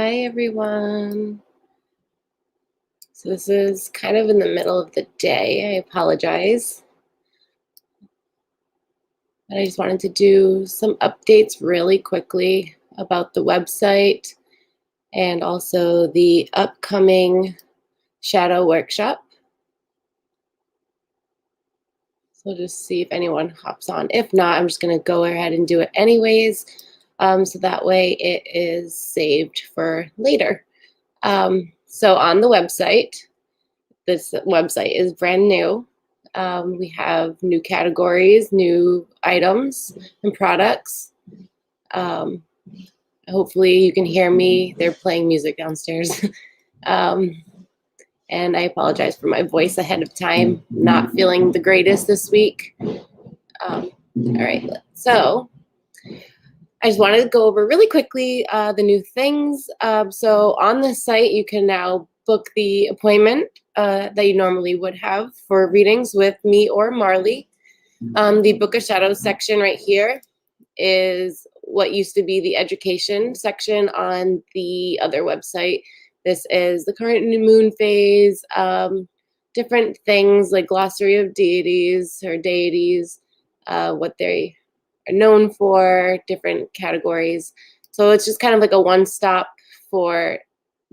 Hi, everyone. So this is kind of in the middle of the day. I apologize. But I just wanted to do some updates really quickly about the website and also the upcoming shadow workshop. So just see if anyone hops on. If not, I'm just going to go ahead and do it anyways. So that way it is saved for later. So on the website, this website is brand new. We have new categories, new items and products. Hopefully you can hear me. They're playing music downstairs. And I apologize for my voice ahead of time. Not feeling the greatest this week. All right, so I just wanted to go over really quickly the new things. So on the site, you can now book the appointment that you normally would have for readings with me or Marley. The Book of Shadows section right here is what used to be the education section on the other website. This is the current new moon phase, different things like glossary of deities or deities, what they are known for, different categories. So it's just kind of like a one-stop for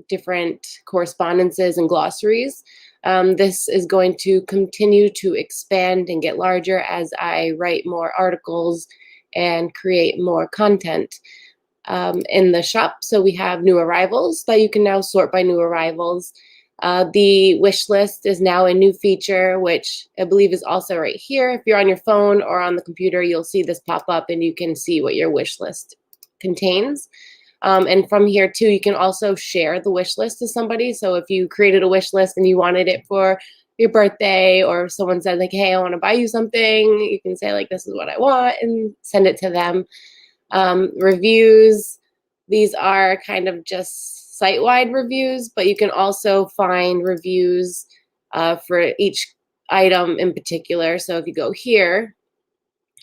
different correspondences and glossaries. This is going to continue to expand and get larger as I write more articles and create more content in the shop. So we have new arrivals that you can now sort by new arrivals. The wish list is now a new feature, which I believe is also right here. If you're on your phone or on the computer, you'll see this pop up and you can see what your wish list contains. And from here too, you can also share the wish list to somebody. So if you created a wish list and you wanted it for your birthday, or someone said like, hey, I want to buy you something, you can say like, this is what I want, and send it to them. Reviews, these are kind of just site-wide reviews, but you can also find reviews for each item in particular. So if you go here,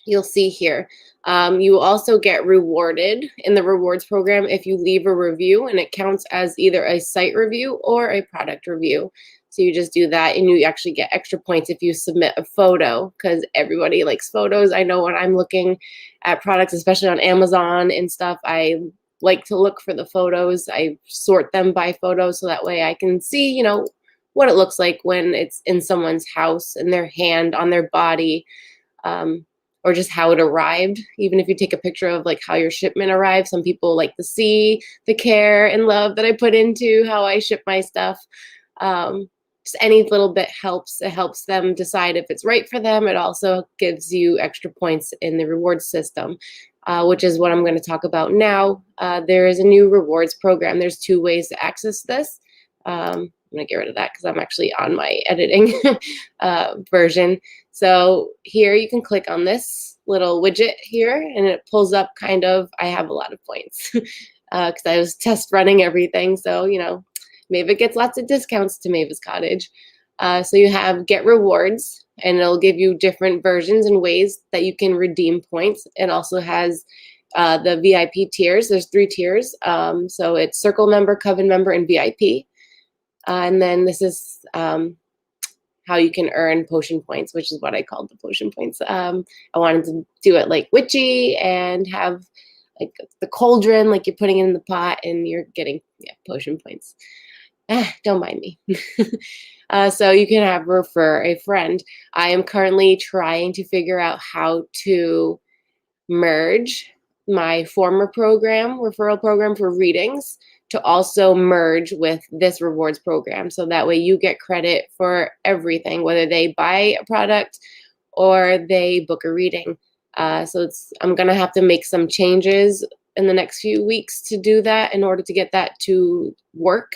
you'll see here, you also get rewarded in the rewards program if you leave a review, and it counts as either a site review or a product review. So you just do that and you actually get extra points if you submit a photo, because everybody likes photos. I know when I'm looking at products, especially on Amazon and stuff, I like to look for the photos. I sort them by photos so that way I can see, you know, what it looks like when it's in someone's house, in their hand, on their body, or just how it arrived. Even if you take a picture of like how your shipment arrived, some people like to see the care and love that I put into how I ship my stuff. Just any little bit helps. It helps them decide if it's right for them. It also gives you extra points in the rewards system, which is what I'm going to talk about now. There is a new rewards program. There's two ways to access this. I'm going to get rid of that because I'm actually on my editing version. So here you can click on this little widget here and it pulls up kind of, I have a lot of points because I was test running everything. So, you know, Maeva gets lots of discounts to Maeva's Cottage. So you have get rewards, and it'll give you different versions and ways that you can redeem points. It also has the VIP tiers. There's 3 tiers. So it's Circle member, Coven member, and VIP. And then this is how you can earn potion points, which is what I called the potion points. I wanted to do it like witchy and have like the cauldron, like you're putting it in the pot and you're getting potion points. Don't mind me. So you can have refer a friend. I am currently trying to figure out how to merge my former program, referral program for readings, to also merge with this rewards program. So that way you get credit for everything, whether they buy a product or they book a reading. So I'm going to have to make some changes in the next few weeks to do that in order to get that to work.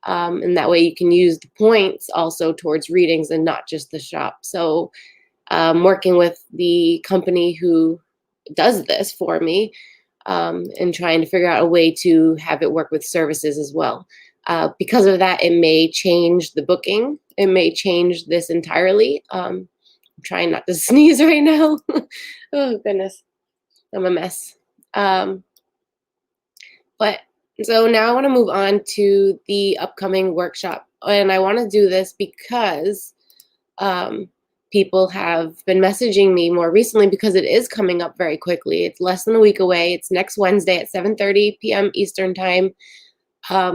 And that way you can use the points also towards readings and not just the shop. So working with the company who does this for me and trying to figure out a way to have it work with services as well. Because of that, it may change the booking. It may change this entirely. I'm trying not to sneeze right now. Oh, goodness. I'm a mess. But So now I want to move on to the upcoming workshop. And I want to do this because um, people have been messaging me more recently because it is coming up very quickly. It's less than a week away. It's next Wednesday at 7:30 p.m. Eastern Time.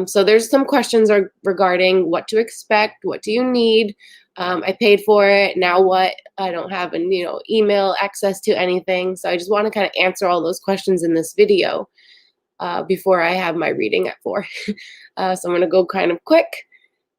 So there's some questions regarding what to expect, what do you need. I paid for it. Now what? I don't have an email access to anything. So I just want to kind of answer all those questions in this video before I have my reading at 4. So I'm going to go kind of quick.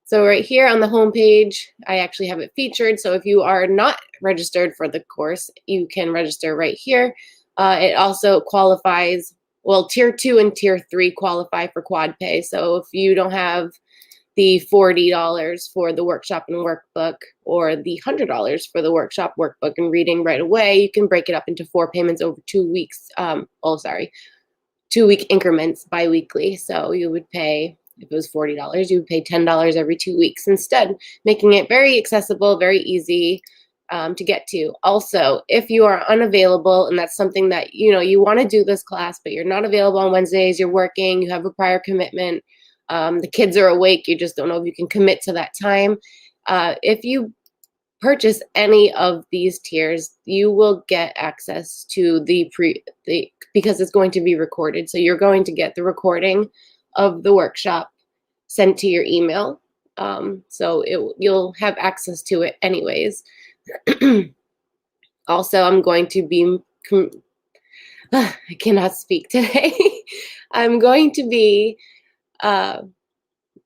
So right here on the home page, I actually have it featured. So if you are not registered for the course, you can register right here. It also qualifies, well, tier 2 and tier 3 qualify for quad pay. So if you don't have the $40 for the workshop and workbook or the $100 for the workshop, workbook, and reading right away, you can break it up into 4 payments over 2 weeks. 2-week increments bi-weekly. So you would pay, if it was $40, you would pay $10 every 2 weeks instead, making it very accessible, very easy to get to. Also, if you are unavailable and that's something that you want to do this class, but you're not available on Wednesdays, you're working, you have a prior commitment, the kids are awake, you just don't know if you can commit to that time. If you purchase any of these tiers, you will get access to because it's going to be recorded. So you're going to get the recording of the workshop sent to your email. So you'll have access to it anyways. Also, I'm going to be, I cannot speak today. I'm going to be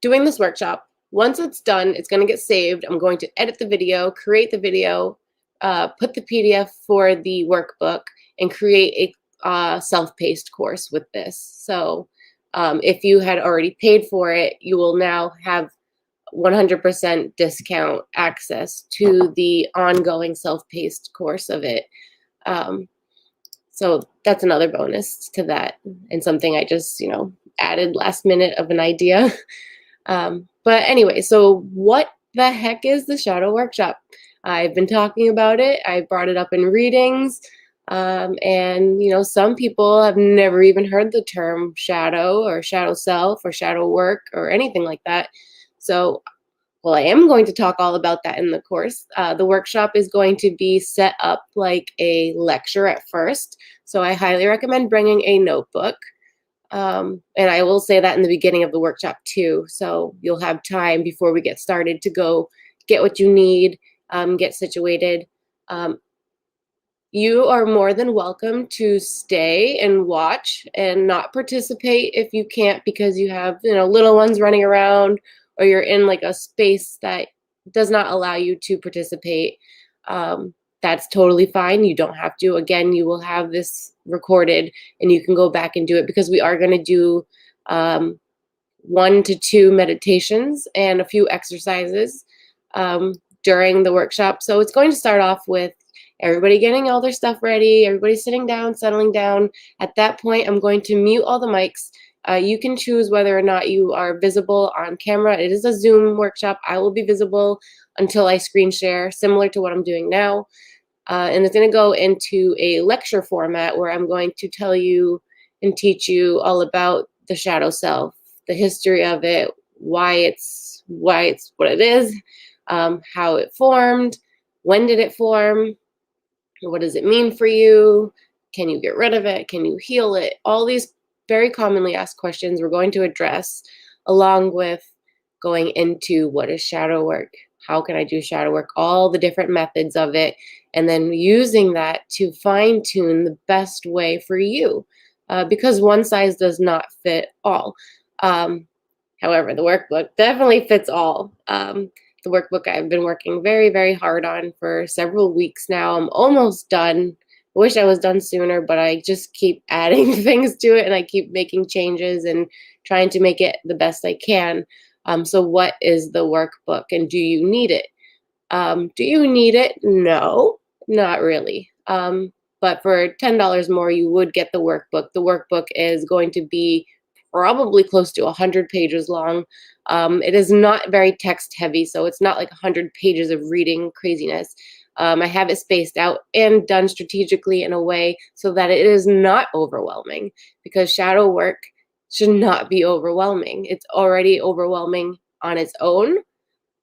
doing this workshop. Once it's done, it's going to get saved. I'm going to edit the video, create the video, put the PDF for the workbook, and create a self-paced course with this. So if you had already paid for it, you will now have 100% discount access to the ongoing self-paced course of it. So that's another bonus to that, and something I just, added last minute of an idea. But anyway, so what the heck is the shadow workshop? I've been talking about it. I brought it up in readings. And some people have never even heard the term shadow or shadow self or shadow work or anything like that. So, well, I am going to talk all about that in the course. The workshop is going to be set up like a lecture at first. So I highly recommend bringing a notebook. And I will say that in the beginning of the workshop too. So you'll have time before we get started to go get what you need, get situated. You are more than welcome to stay and watch and not participate if you can't because you have, little ones running around or you're in like a space that does not allow you to participate. That's totally fine. You don't have to. Again, you will have this recorded and you can go back and do it because we are going to do 1 to 2 meditations and a few exercises during the workshop. So it's going to start off with everybody getting all their stuff ready, everybody sitting down, settling down. At that point, I'm going to mute all the mics. You can choose whether or not you are visible on camera. It is a Zoom workshop. I will be visible until I screen share, similar to what I'm doing now. And it's going to go into a lecture format where I'm going to tell you and teach you all about the shadow self, the history of it, why it's what it is, how it formed, when did it form, what does it mean for you, can you get rid of it, can you heal it, all these very commonly asked questions we're going to address, along with going into what is shadow work, how can I do shadow work, all the different methods of it, and then using that to fine tune the best way for you, because one size does not fit all. However, the workbook definitely fits all. The workbook I've been working very, very hard on for several weeks now. I'm almost done. I wish I was done sooner, but I just keep adding things to it and I keep making changes and trying to make it the best I can. So what is the workbook and do you need it? Do you need it? No, not really. But for $10 more, you would get the workbook. The workbook is going to be probably close to 100 pages long. It is not very text heavy, so it's not like 100 pages of reading craziness. I have it spaced out and done strategically in a way so that it is not overwhelming, because shadow work should not be overwhelming. It's already overwhelming on its own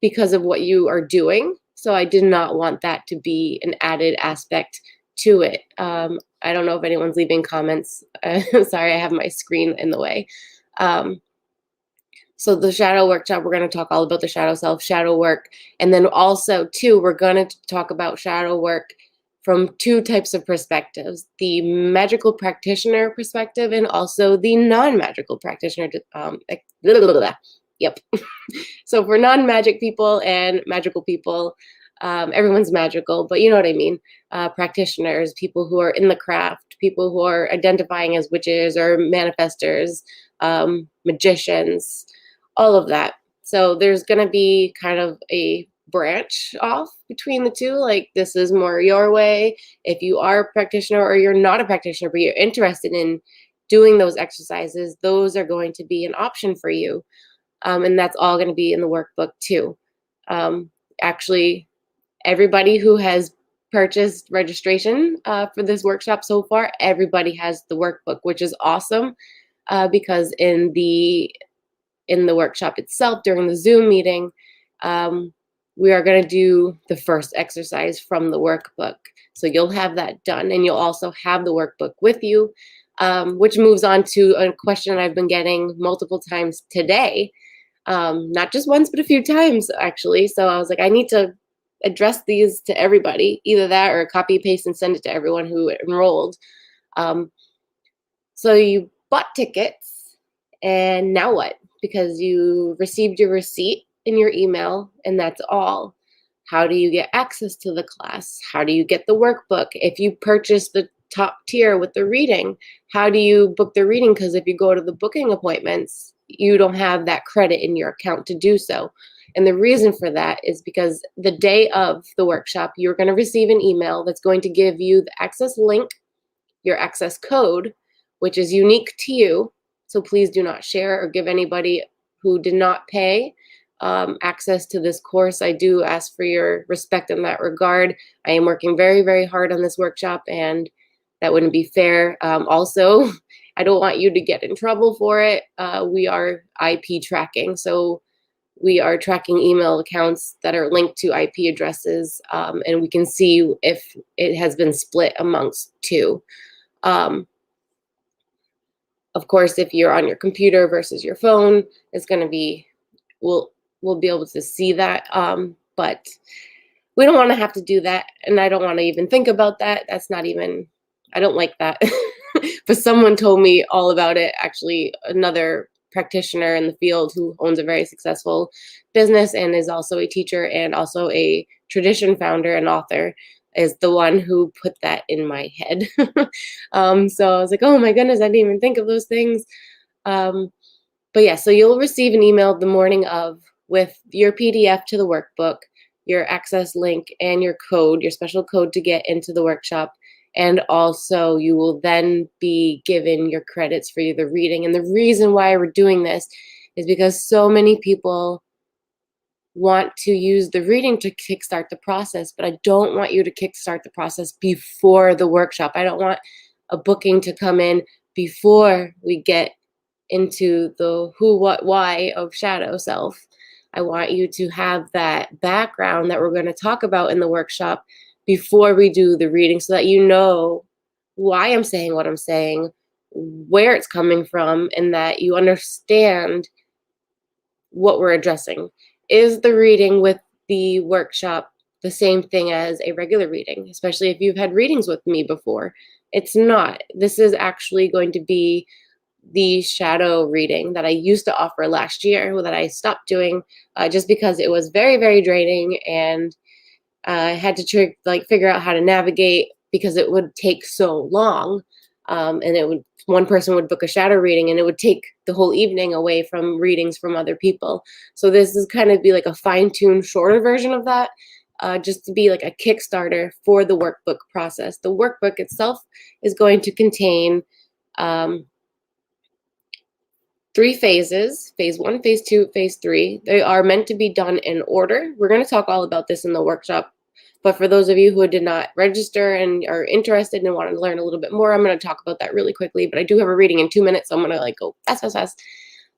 because of what you are doing. So I did not want that to be an added aspect to it. I don't know if anyone's leaving comments. Sorry, I have my screen in the way. So the shadow workshop, we're going to talk all about the shadow self, shadow work. And then also, too, we're going to talk about shadow work from two types of perspectives, the magical practitioner perspective and also the non-magical practitioner. Yep. So for non-magic people and magical people, everyone's magical, but you know what I mean. Practitioners, people who are in the craft, people who are identifying as witches or manifestors, magicians, all of that. So there's going to be kind of a branch off between the two. Like, this is more your way. If you are a practitioner or you're not a practitioner, but you're interested in doing those exercises, those are going to be an option for you. And that's all going to be in the workbook too. Actually, everybody who has purchased registration for this workshop so far, everybody has the workbook, which is awesome, because in the workshop itself, during the Zoom meeting, we are going to do the first exercise from the workbook. So you'll have that done, and you'll also have the workbook with you, which moves on to a question I've been getting multiple times today, not just once, but a few times, actually. So I was like, I need to address these to everybody, either that or copy, paste, and send it to everyone who enrolled. So you bought tickets, and now what? Because you received your receipt in your email, and that's all. How do you get access to the class? How do you get the workbook? If you purchase the top tier with the reading, how do you book the reading? Because if you go to the booking appointments, you don't have that credit in your account to do so. And the reason for that is because the day of the workshop, you're going to receive an email that's going to give you the access link, your access code, which is unique to you. So please do not share or give anybody who did not pay access to this course. I do ask for your respect in that regard. I am working very, very hard on this workshop, and that wouldn't be fair. Also, I don't want you to get in trouble for it. We are IP tracking, so we are tracking email accounts that are linked to IP addresses, and we can see if it has been split amongst two. Of course, if you're on your computer versus your phone, it's going to be, we'll be able to see that. But we don't want to have to do that. And I don't want to even think about that. That's not even, I don't like that. But someone told me all about it. Actually, another practitioner in the field who owns a very successful business and is also a teacher and also a tradition founder and author, is the one who put that in my head. So I was like, oh my goodness, I didn't even think of those things. But yeah, so you'll receive an email the morning of with your PDF to the workbook, your access link, and your code, your special code to get into the workshop. And also you will then be given your credits for the reading. And the reason why we're doing this is because so many people want to use the reading to kickstart the process, but I don't want you to kickstart the process before the workshop. I don't want a booking to come in before we get into the who, what, why of shadow self. I want you to have that background that we're going to talk about in the workshop before we do the reading, so that you know why I'm saying what I'm saying, where it's coming from, and that you understand what we're addressing. Is the reading with the workshop the same thing as a regular reading, especially if you've had readings with me before? It's not. This is actually going to be the shadow reading that I used to offer last year that I stopped doing just because it was very, very draining, and I had to figure out how to navigate because it would take so long. And it would, one person would book a shadow reading and it would take the whole evening away from readings from other people. So this is kind of be like a fine-tuned, shorter version of that, just to be like a Kickstarter for the workbook process. The workbook itself is going to contain 3 phases: phase 1, phase 2, phase 3. They are meant to be done in order. We're going to talk all about this in the workshop But for those of you who did not register and are interested and want to learn a little bit more, I'm going to talk about that really quickly. But I do have a reading in 2 minutes, so I'm going to like go fast, fast, fast.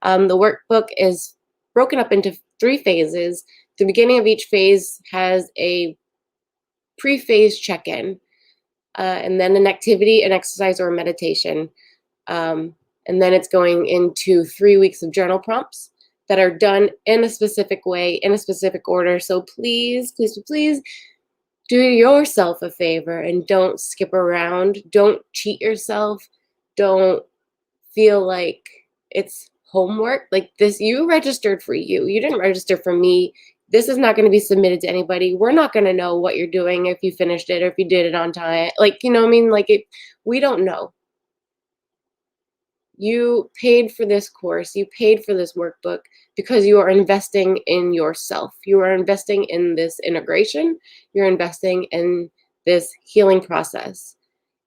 The workbook is broken up into 3 phases. The beginning of each phase has a pre-phase check-in, and then an activity, an exercise, or a meditation. And then it's going into 3 weeks of journal prompts that are done in a specific way, in a specific order. So please, please, please do yourself a favor and don't skip around. Don't cheat yourself. Don't feel like it's homework. Like this, you registered for you. You didn't register for me. This is not going to be submitted to anybody. We're not going to know what you're doing if you finished it or if you did it on time. Like, you know what I mean? Like we don't know. You paid for this course, you paid for this workbook because you are investing in yourself. You are investing in this integration. You're investing in this healing process.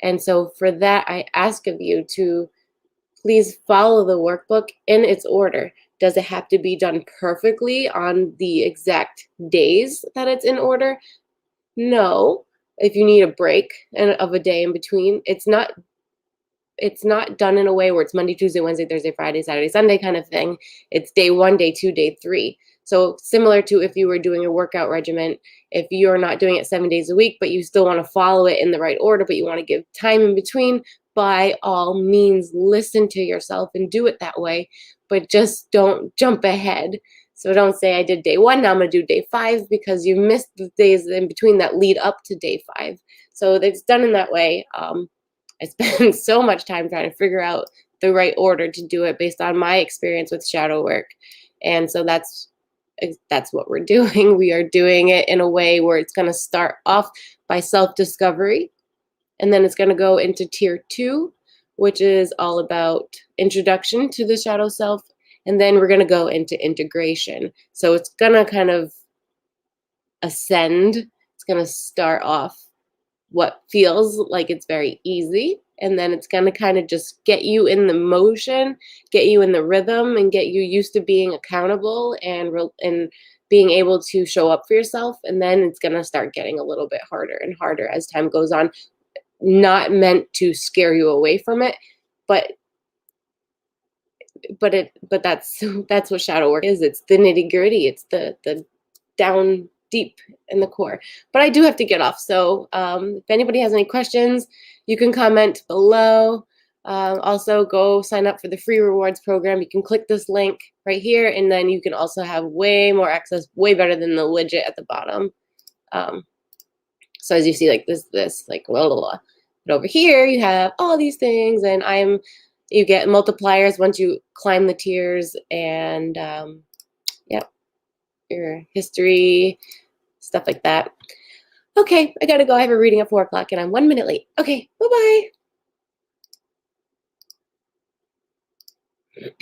And so for that, I ask of you to please follow the workbook in its order. Does it have to be done perfectly on the exact days that it's in order? No. If you need a break of a day in between, it's not done in a way where it's Monday, Tuesday, Wednesday, Thursday, Friday, Saturday, Sunday kind of thing. It's day 1, day 2, day 3. So similar to if you were doing a workout regimen, if you're not doing it 7 days a week, but you still want to follow it in the right order, but you want to give time in between, by all means, listen to yourself and do it that way. But just don't jump ahead. So don't say I did day 1, now I'm going to do day 5, because you missed the days in between that lead up to day 5. So it's done in that way. I spend so much time trying to figure out the right order to do it based on my experience with shadow work. And so that's what we're doing. We are doing it in a way where it's going to start off by self-discovery, and then it's going to go into tier 2, which is all about introduction to the shadow self, and then we're going to go into integration. So it's going to kind of ascend. It's going to start off what feels like it's very easy, and then it's going to kind of just get you in the motion, get you in the rhythm, and get you used to being accountable and being able to show up for yourself. And then it's going to start getting a little bit harder and harder as time goes on. Not meant to scare you away from it, but that's what shadow work is. It's the nitty-gritty. It's the down deep in the core. But I do have to get off. So if anybody has any questions, you can comment below. Also, go sign up for the free rewards program. You can click this link right here, and then you can also have way more access, way better than the widget at the bottom. So as you see, like this, like blah, blah, blah. But over here, you have all these things, and you get multipliers once you climb the tiers, and yep, your history, stuff like that. Okay, I gotta go. I have a reading at 4 o'clock, and I'm 1 minute late. Okay, bye-bye.